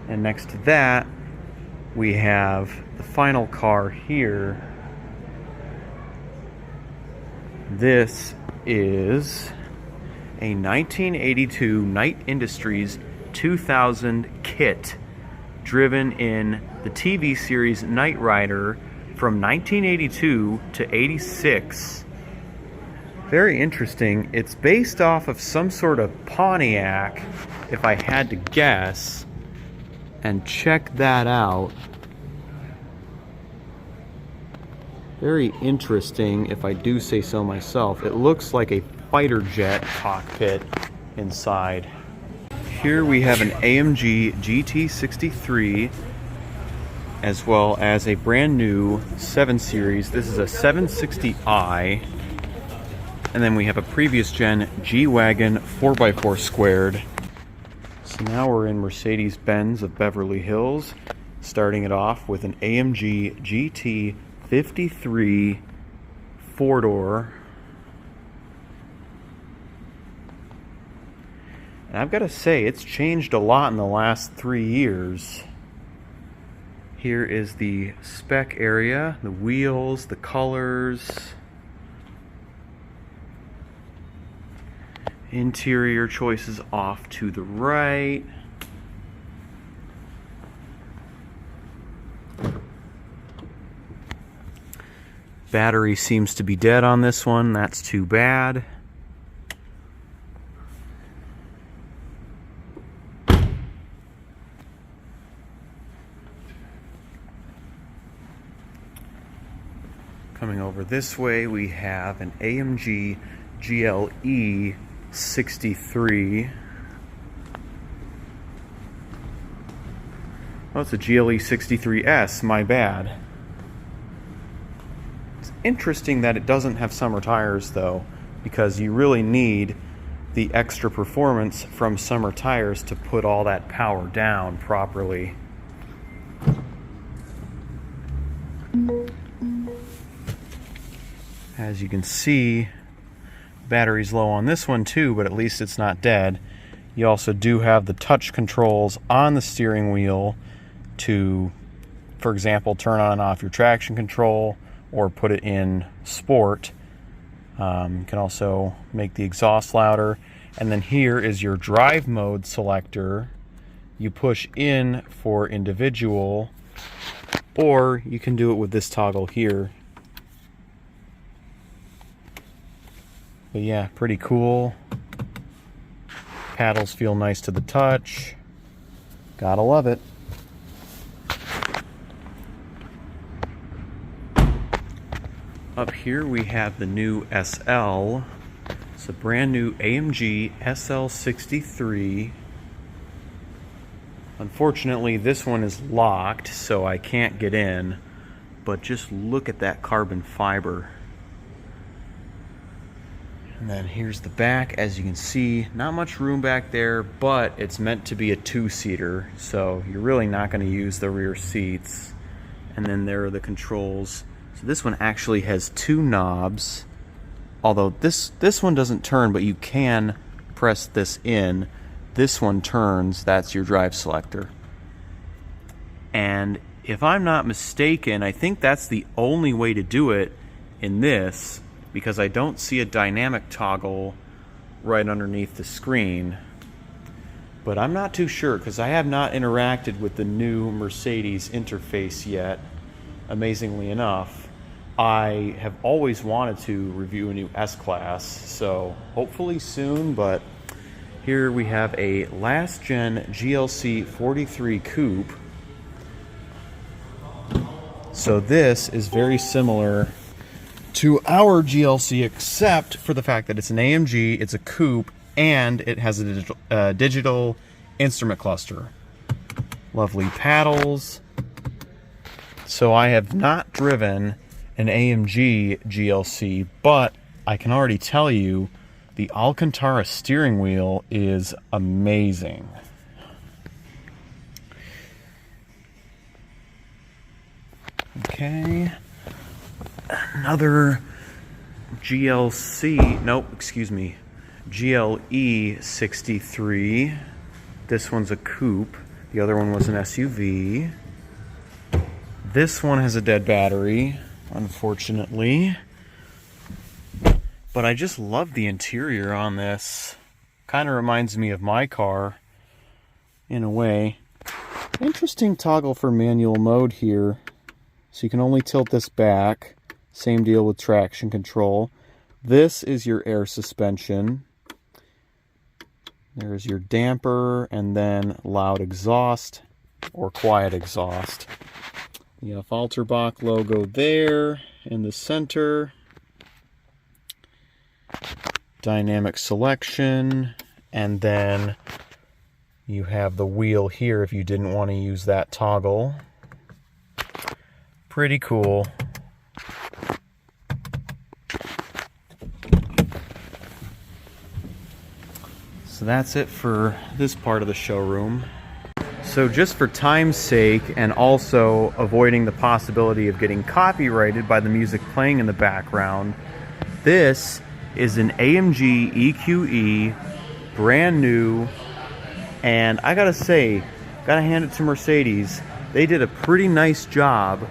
And next to that, we have the final car here. This is a 1982 Knight Industries 2000 kit, driven in the TV series Knight Rider from 1982 to 86. Very interesting. It's based off of some sort of Pontiac, if I had to guess. And check that out. Very interesting, if I do say so myself. It looks like a fighter jet cockpit inside. Here we have an AMG GT63, as well as a brand new 7 Series. This is a 760i. And then we have a previous gen G-Wagon 4x4 squared. So now we're in Mercedes-Benz of Beverly Hills, starting it off with an AMG GT53 4-door. And I've got to say, it's changed a lot in the last 3 years. Here is the spec area, the wheels, the colors. Interior choices off to the right. Battery seems to be dead on this one. That's too bad. Coming over this way, we have an AMG GLE 63. Oh, it's a GLE 63S, my bad. It's interesting that it doesn't have summer tires though, because you really need the extra performance from summer tires to put all that power down properly. As you can see, battery's low on this one too, but at least it's not dead. You also do have the touch controls on the steering wheel to, for example, turn on and off your traction control or put it in sport. You can also make the exhaust louder. And then here is your drive mode selector. You push in for individual, or you can do it with this toggle here. But yeah, pretty cool. Paddles feel nice to the touch. Gotta love it. Up here we have the new SL. It's a brand new AMG SL63. Unfortunately, this one is locked, so I can't get in. But just look at that carbon fiber. And then here's the back. As you can see, not much room back there, but it's meant to be a two-seater, so you're really not going to use the rear seats. And then there are the controls. So this one actually has two knobs, although this one doesn't turn, but you can press this in. This one turns, that's your drive selector. And if I'm not mistaken, I think that's the only way to do it in this, because I don't see a dynamic toggle right underneath the screen. But I'm not too sure, because I have not interacted with the new Mercedes interface yet, amazingly enough. I have always wanted to review a new S-Class, so hopefully soon, but here we have a last-gen GLC 43 Coupe. So this is very similar to our GLC, except for the fact that it's an AMG, it's a coupe, and it has a digital instrument cluster. Lovely paddles. So I have not driven an AMG GLC, but I can already tell you the Alcantara steering wheel is amazing. Okay, another GLC, nope, excuse me, GLE 63. This one's a coupe, the other one was an SUV. This one has a dead battery, unfortunately. But I just love the interior on this. Kind of reminds me of my car, in a way. Interesting toggle for manual mode here. So you can only tilt this back. Same deal with traction control. This is your air suspension. There's your damper, and then loud exhaust or quiet exhaust. You have Alterbach logo there in the center. Dynamic selection, and then you have the wheel here if you didn't want to use that toggle. Pretty cool. So that's it for this part of the showroom. So just for time's sake, and also avoiding the possibility of getting copyrighted by the music playing in the background, this is an AMG EQE, brand new, and I gotta say, gotta hand it to Mercedes, they did a pretty nice job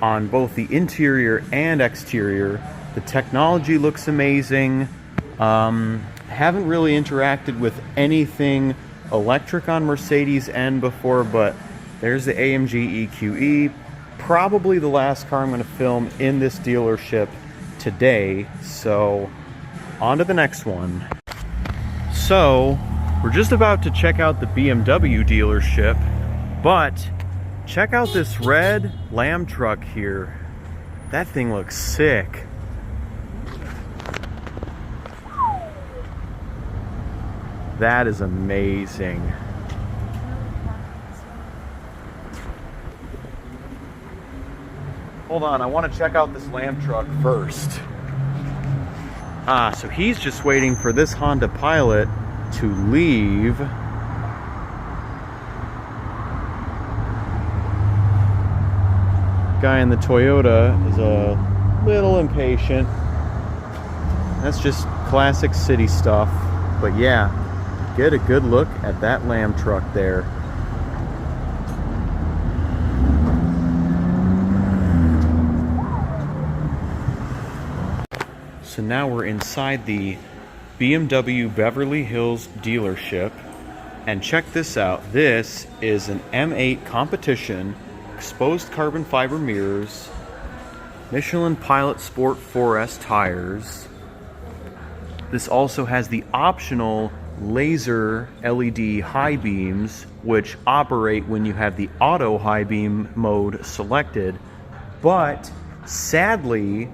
on both the interior and exterior. The technology looks amazing. Haven't really interacted with anything electric on Mercedes end before, but there's the AMG EQE, probably the last car I'm going to film in this dealership today, so on to the next one. So we're just about to check out the BMW dealership, but check out this red Lamb truck here. That thing looks sick. That is amazing. Hold on, I want to check out this Lamb truck first. So he's just waiting for this Honda Pilot to leave. Guy in the Toyota is a little impatient. That's just classic city stuff. But yeah, get a good look at that Lamb truck there. So now we're inside the BMW Beverly Hills dealership, and check this out. This is an M8 Competition, exposed carbon fiber mirrors, Michelin Pilot Sport 4S tires. This also has the optional laser LED high beams, which operate when you have the auto high beam mode selected. But sadly,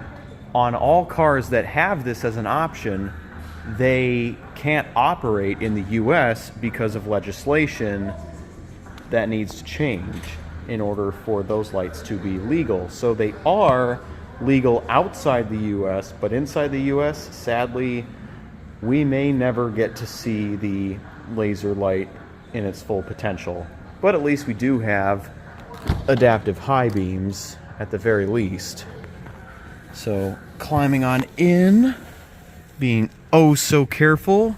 on all cars that have this as an option, they can't operate in the US because of legislation that needs to change in order for those lights to be legal. So they are legal outside the US, but inside the US, sadly, we may never get to see the laser light in its full potential. But at least we do have adaptive high beams at the very least. So climbing on in, being oh so careful,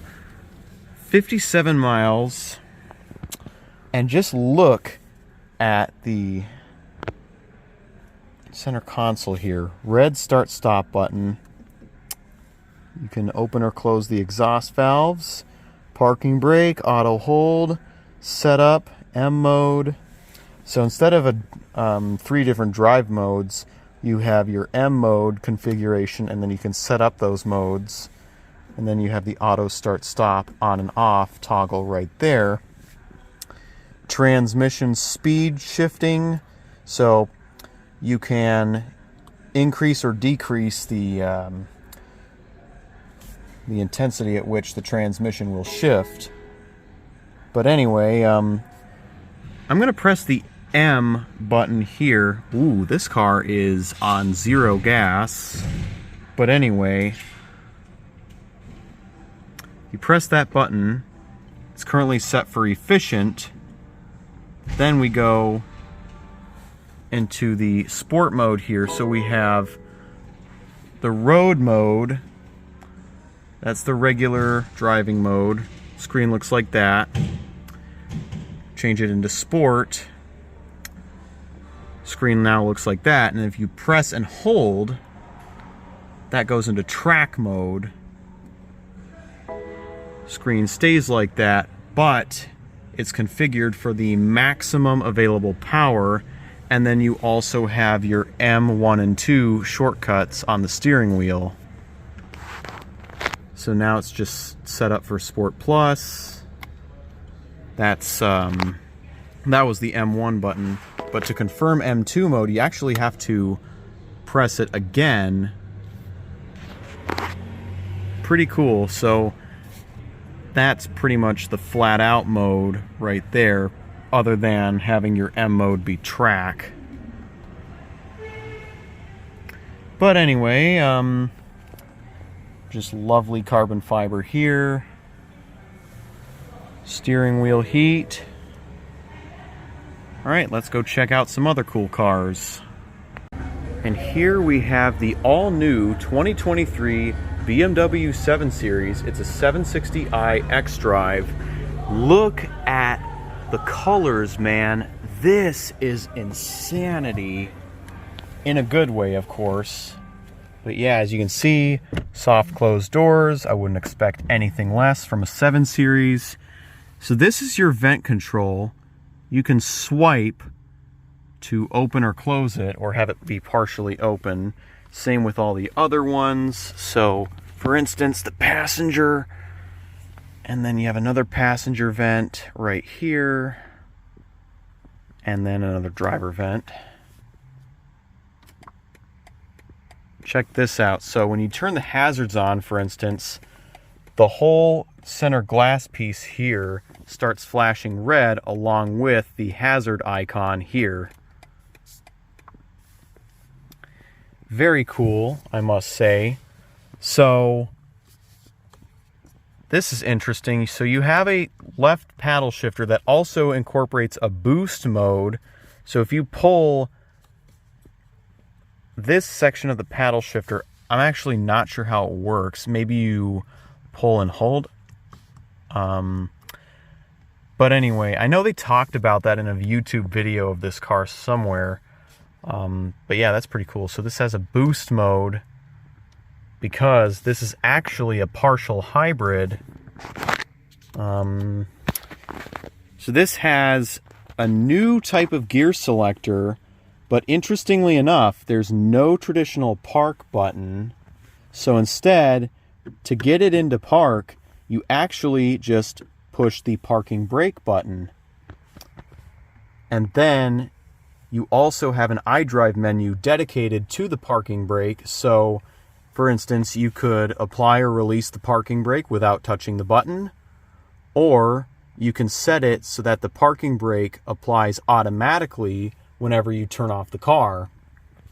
57 miles, and just look at the center console here. Red start stop button. You can open or close the exhaust valves, parking brake, auto hold, setup, M mode. So instead of 3 different drive modes, you have your M mode configuration, and then you can set up those modes. And then you have the auto start stop on and off toggle right there. Transmission speed shifting. So you can increase or decrease the intensity at which the transmission will shift. But anyway, I'm going to press the M button here. Ooh, this car is on 0 gas. But anyway, you press that button. It's currently set for efficient. Then we go into the sport mode here. So we have the road mode. That's the regular driving mode. Screen looks like that. Change it into sport. Screen now looks like that. And if you press and hold, that goes into track mode. Screen stays like that, but it's configured for the maximum available power. And then you also have your M1 and 2 shortcuts on the steering wheel. So now it's just set up for Sport Plus. That's that was the M1 button. But to confirm M2 mode, you actually have to press it again. Pretty cool. So that's pretty much the flat out mode right there, other than having your M mode be track. But anyway, just lovely carbon fiber here. Steering wheel heat. All right, let's go check out some other cool cars. And here we have the all-new 2023 BMW 7 Series. It's a 760i xDrive. Look at the colors, man. This is insanity. In a good way, of course. But yeah, as you can see, soft closed doors. I wouldn't expect anything less from a 7 Series. So this is your vent control. You can swipe to open or close it, or have it be partially open. Same with all the other ones. So, for instance, the passenger, and then you have another passenger vent right here, and then another driver vent. Check this out. So when you turn the hazards on, for instance, the whole center glass piece here starts flashing red along with the hazard icon here. Very cool, I must say. So this is interesting. So you have a left paddle shifter that also incorporates a boost mode. So if you pull this section of the paddle shifter, I'm actually not sure how it works. Maybe you pull and hold. But anyway, I know they talked about that in a YouTube video of this car somewhere. But yeah, that's pretty cool. So this has a boost mode because this is actually a partial hybrid. So this has a new type of gear selector, but interestingly enough, there's no traditional park button. So instead, to get it into park, you actually just push the parking brake button. And then you also have an iDrive menu dedicated to the parking brake. So, for instance, you could apply or release the parking brake without touching the button, or you can set it so that the parking brake applies automatically whenever you turn off the car.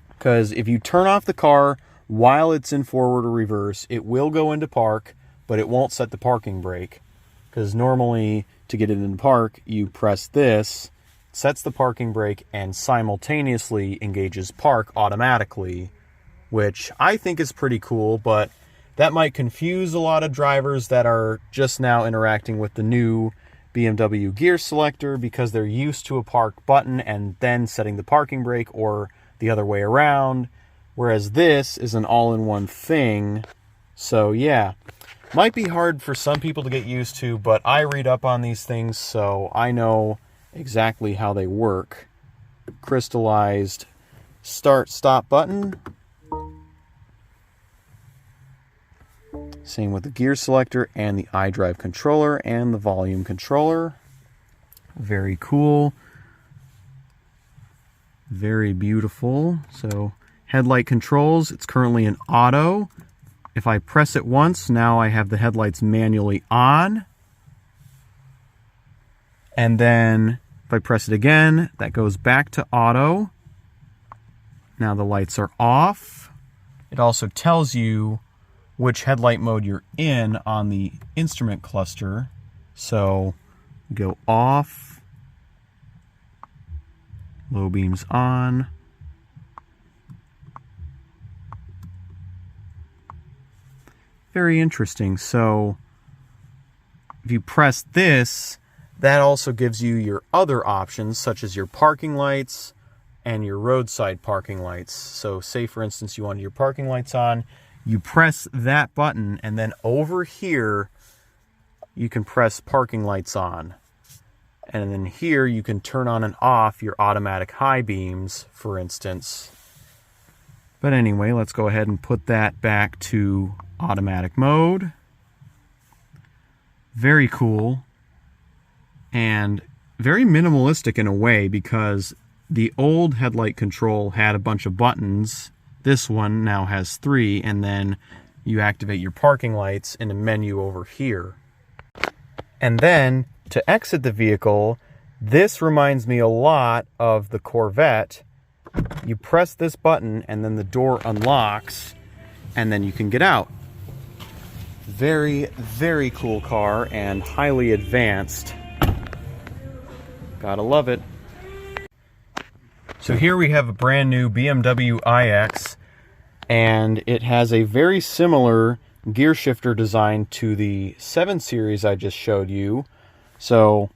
Because if you turn off the car while it's in forward or reverse, it will go into park, but it won't set the parking brake. Because normally, to get it into park, you press this, sets the parking brake, and simultaneously engages park automatically, which I think is pretty cool, but that might confuse a lot of drivers that are just now interacting with the new BMW gear selector because they're used to a park button and then setting the parking brake, or the other way around, whereas this is an all-in-one thing. So yeah, might be hard for some people to get used to, but I read up on these things, so I know exactly how they work. Crystallized start-stop button. Same with the gear selector and the iDrive controller and the volume controller. Very cool. Very beautiful. So headlight controls, it's currently in auto. If I press it once, now I have the headlights manually on. And then if I press it again, that goes back to auto. Now the lights are off. It also tells you which headlight mode you're in on the instrument cluster. So go off, low beams on, very interesting. So if you press this, that also gives you your other options, such as your parking lights and your roadside parking lights. So say, for instance, you wanted your parking lights on, you press that button, and then over here, you can press parking lights on. And then here, you can turn on and off your automatic high beams, for instance. But anyway, let's go ahead and put that back to automatic mode. Very cool. And very minimalistic in a way, because the old headlight control had a bunch of buttons. This one now has 3, and then you activate your parking lights in a menu over here. And then, to exit the vehicle, this reminds me a lot of the Corvette. You press this button, and then the door unlocks, and then you can get out. Very, very cool car, and highly advanced. Gotta love it. So here we have a brand new BMW iX, and it has a very similar gear shifter design to the 7 Series I just showed you. So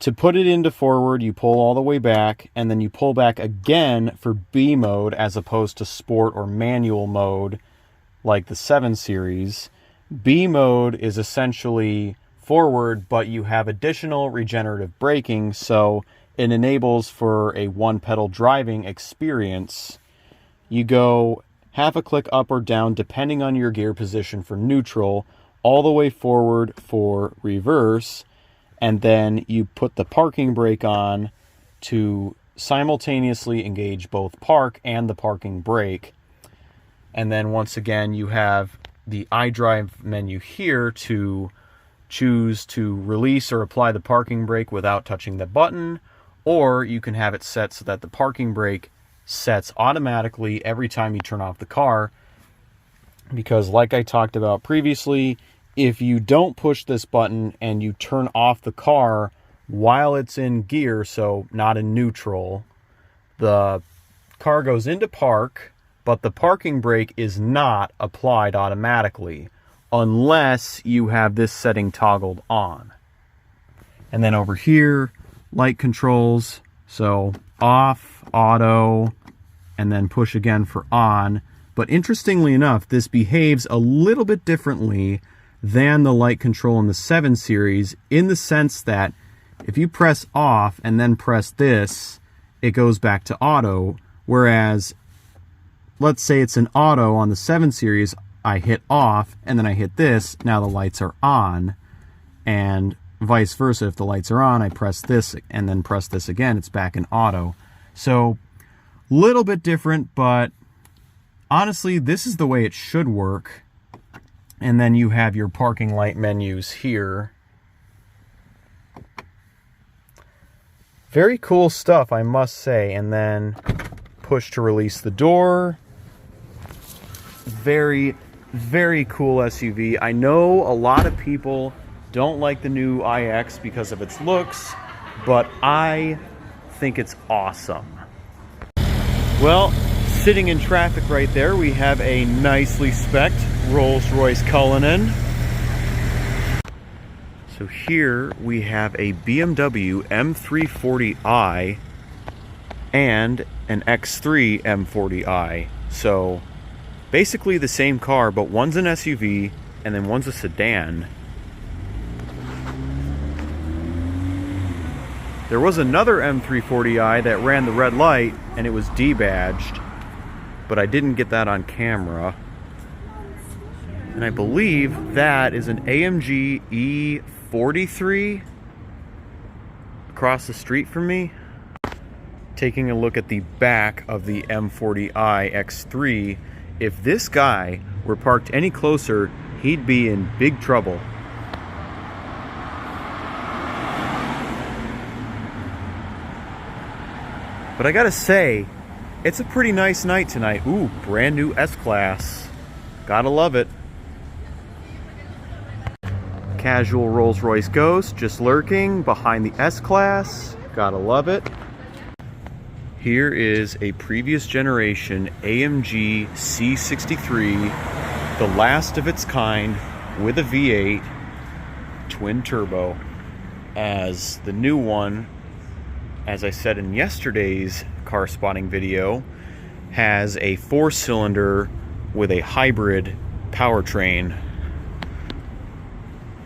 to put it into forward, you pull all the way back, and then you pull back again for B mode as opposed to sport or manual mode like the 7 Series. B mode is essentially forward, but you have additional regenerative braking, so it enables for a one-pedal driving experience. You go half a click up or down depending on your gear position for neutral, all the way forward for reverse, and then you put the parking brake on to simultaneously engage both park and the parking brake. And then once again, you have the iDrive menu here to choose to release or apply the parking brake without touching the button, or you can have it set so that the parking brake sets automatically every time you turn off the car. Because like I talked about previously, if you don't push this button and you turn off the car while it's in gear, so not in neutral, the car goes into park, but the parking brake is not applied automatically unless you have this setting toggled on. And then over here, light controls, so off, auto, and then push again for on. But interestingly enough, this behaves a little bit differently than the light control in the 7 Series, in the sense that if you press off and then press this, it goes back to auto, whereas let's say it's an auto on the 7 Series, I hit off and then I hit this, now the lights are on. and vice versa. If the lights are on, I press this and then press this again, it's back in auto. So, little bit different, but honestly, this is the way it should work. And then you have your parking light menus here. Very cool stuff, I must say. And then push to release the door. Very, very cool SUV. I know a lot of people don't like the new iX because of its looks, but I think it's awesome. Well, sitting in traffic right there, we have a nicely spec'd Rolls-Royce Cullinan. So here we have a BMW M340i and an X3 M40i. So basically the same car, but one's an SUV and then one's a sedan. There was another M340i that ran the red light and it was debadged, but I didn't get that on camera. And I believe that is an AMG E43 across the street from me. Taking a look at the back of the M40i X3, if this guy were parked any closer, he'd be in big trouble. But I gotta say, it's a pretty nice night tonight. Ooh, brand new S-Class. Gotta love it. Casual Rolls-Royce Ghost, just lurking behind the S-Class. Gotta love it. Here is a previous generation AMG C63, the last of its kind, with a V8 twin turbo. As the new one, as I said in yesterday's car spotting video, has a 4-cylinder with a hybrid powertrain.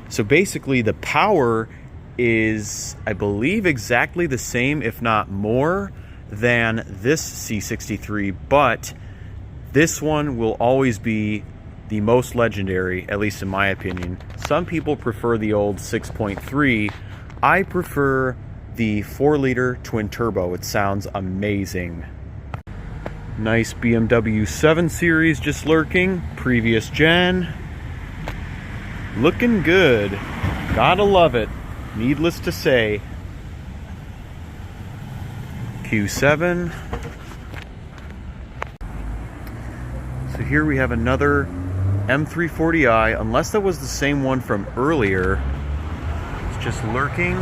So basically the power is, I believe, exactly the same, if not more, than this C63, but this one will always be the most legendary, at least in my opinion. Some people prefer the old 6.3. I prefer the 4-liter twin turbo. It sounds amazing. Nice BMW 7 Series just lurking, previous gen. Looking good. Gotta love it. Needless to say. Q7. So here we have another M340i, unless that was the same one from earlier. It's just lurking.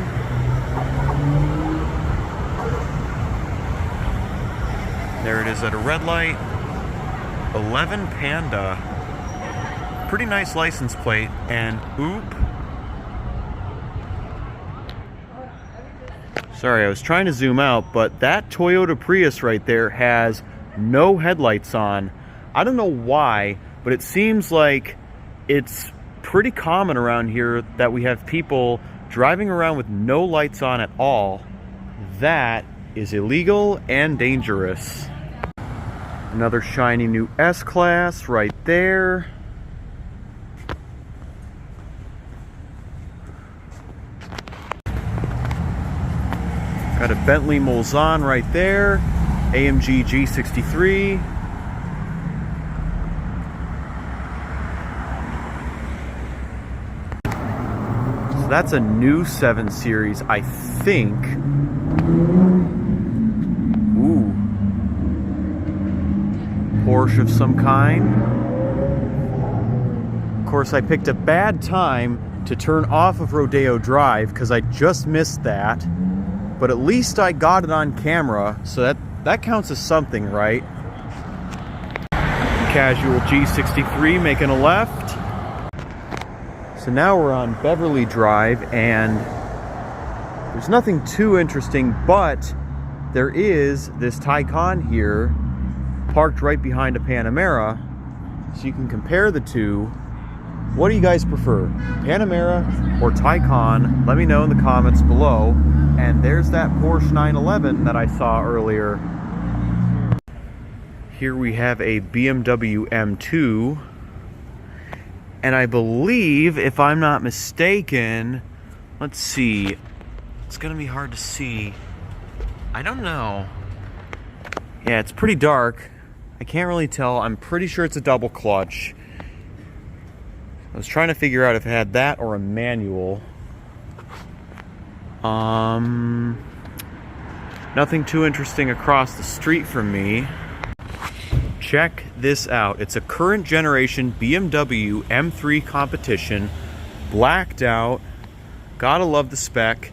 There it is at a red light. 11 Panda. Pretty nice license plate, and oop. Sorry, I was trying to zoom out, but that Toyota Prius right there has no headlights on. I don't know why, but it seems like it's pretty common around here that we have people driving around with no lights on at all. That is illegal and dangerous. Another shiny new S-Class right there. Got a Bentley Mulsanne right there. AMG G63. So that's a new 7 Series, I think. Ooh. Porsche of some kind. Of course, I picked a bad time to turn off of Rodeo Drive because I just missed that. But at least I got it on camera, so that counts as something, right? Casual G63 making a left. So now we're on Beverly Drive, and there's nothing too interesting, but there is this Taycan here, parked right behind a Panamera, so you can compare the two. What do you guys prefer, Panamera or Taycan? Let me know in the comments below. And there's that Porsche 911 that I saw earlier. Here we have a BMW M2. And I believe, if I'm not mistaken, let's see. It's gonna be hard to see. I don't know. Yeah, it's pretty dark. I can't really tell. I'm pretty sure it's a double clutch. I was trying to figure out if it had that or a manual. Nothing too interesting across the street from me. Check this out. It's a current generation BMW M3 Competition. Blacked out. Gotta love the spec.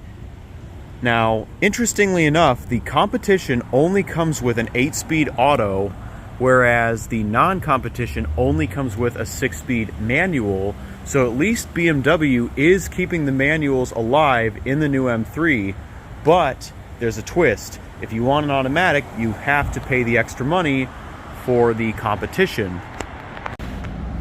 Now, interestingly enough, the Competition only comes with an 8-speed auto, whereas the non-Competition only comes with a 6-speed manual. So at least BMW is keeping the manuals alive in the new M3, but there's a twist. If you want an automatic, you have to pay the extra money for the Competition.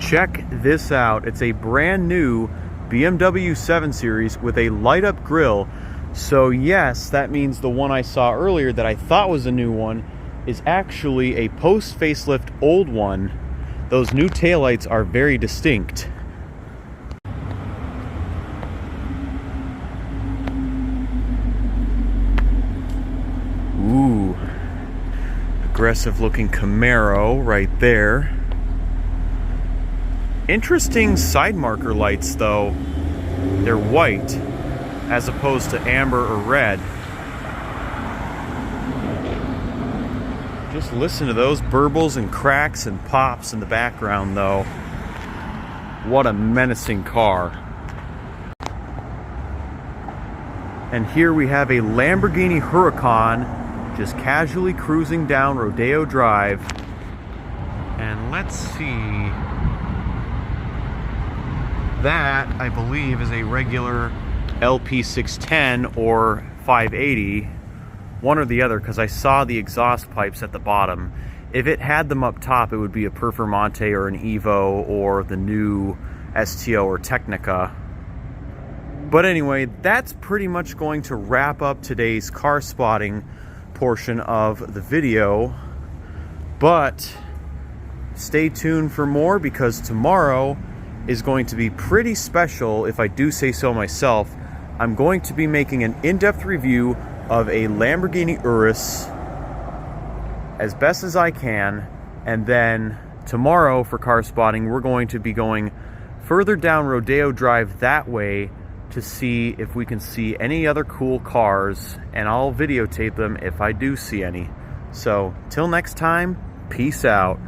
Check this out. It's a brand new BMW 7 Series with a light-up grille. So yes, that means the one I saw earlier that I thought was a new one is actually a post-facelift old one. Those new taillights are very distinct. Ooh, aggressive looking Camaro right there. Interesting side marker lights though. They're white as opposed to amber or red. Just listen to those burbles and cracks and pops in the background though. What a menacing car. And here we have a Lamborghini Huracan just casually cruising down Rodeo Drive. And let's see. That, I believe, is a regular LP610 or 580. One or the other, because I saw the exhaust pipes at the bottom. If it had them up top, it would be a Performante or an Evo or the new STO or Technica. But anyway, that's pretty much going to wrap up today's car spotting portion of the video. But stay tuned for more, because tomorrow is going to be pretty special, if I do say so myself. I'm going to be making an in-depth review of a Lamborghini Urus as best as I can, and then tomorrow for car spotting we're going to be going further down Rodeo Drive that way to see if we can see any other cool cars, and I'll videotape them if I do see any. So till next time, peace out.